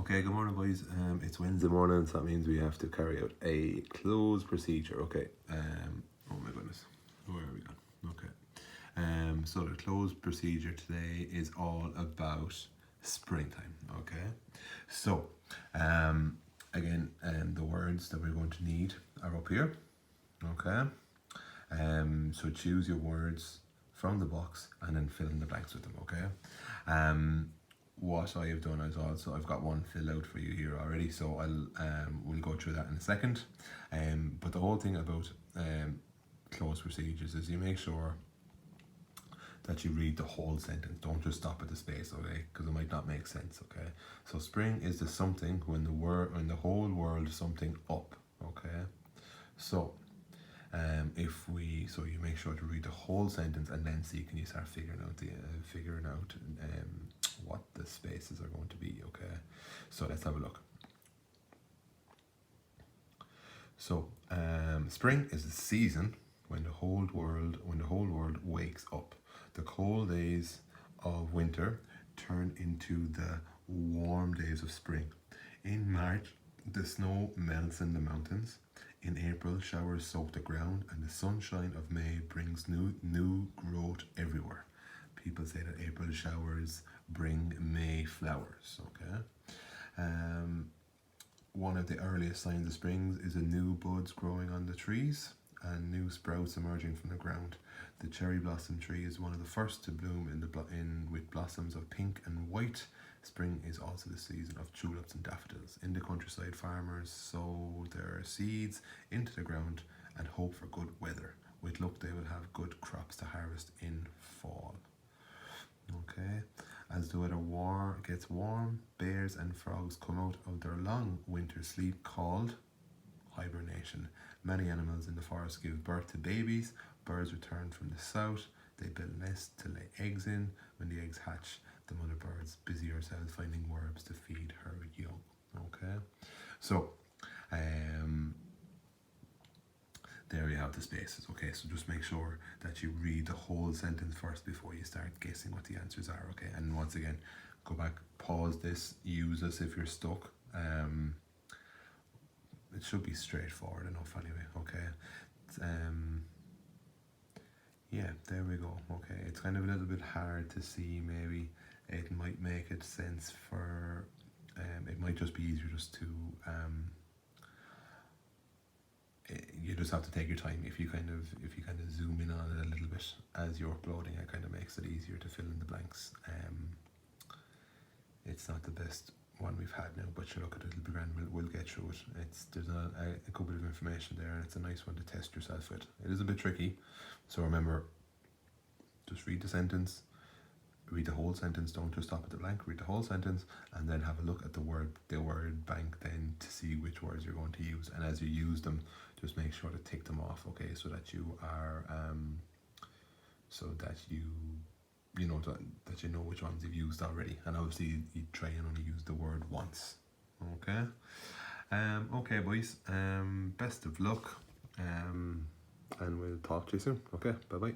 Okay, good morning, boys. It's Wednesday morning, so that means we have to carry out a close procedure. Okay. Oh my goodness, where are we going? Okay. So the close procedure today is all about springtime. Okay. So, again, the words that we're going to need are up here. Okay. So choose your words from the box and then fill in the blanks with them. Okay. What I have done is also I've got one filled out for you here already, so we'll go through that in a second. But the whole thing about close procedures is you make sure that you read the whole sentence. Don't just stop at the space, okay? Because it might not make sense, okay? So spring is the something when the whole world is something up, okay? So so you make sure to read the whole sentence and then see, can you start figuring out what the spaces are going to be, okay? So let's have a look. So spring is the season when the whole world wakes up. The cold days of winter turn into the warm days of spring. In March, the snow melts in the mountains. In April, showers soak the ground, and the sunshine of May brings new growth everywhere. People say that April showers bring May flowers, okay? One of the earliest signs of spring is the new buds growing on the trees and new sprouts emerging from the ground. The cherry blossom tree is one of the first to bloom with blossoms of pink and white. Spring is also the season of tulips and daffodils. In the countryside, farmers sow their seeds into the ground and hope for good weather. With luck, they will have good crops to harvest in fall. Okay, as the weather gets warm, bears and frogs come out of their long winter sleep called hibernation. Many animals in the forest give birth to babies. Birds return from the south. They build nests to lay eggs in. When the eggs hatch, the mother birds busy herself finding worms to feed her young. Okay, so there you have the spaces. Okay, so just make sure that you read the whole sentence first before you start guessing what the answers are. Okay, and once again, go back, pause this, use this if you're stuck. It should be straightforward enough anyway. Okay. Yeah, there we go. Okay, it's kind of a little bit hard to see. Maybe it might make it sense for. It might just be easier just to. You just have to take your time. If you kind of zoom in on it a little bit as you're uploading, it kind of makes it easier to fill in the blanks. It's not the best one we've had now, but you look at it, it'll be grand. We'll get through it. There's a couple of information there, and it's a nice one to test yourself with. It is a bit tricky, so remember, just read the sentence, read the whole sentence. Don't just stop at the blank. Read the whole sentence, and then have a look at the word bank then to see which words you're going to use. And as you use them, just make sure to tick them off. Okay, so that you are that you know which ones you've used already, and obviously you try and only use the word once. Okay. Okay, boys. Best of luck. And we'll talk to you soon. Okay. Bye bye.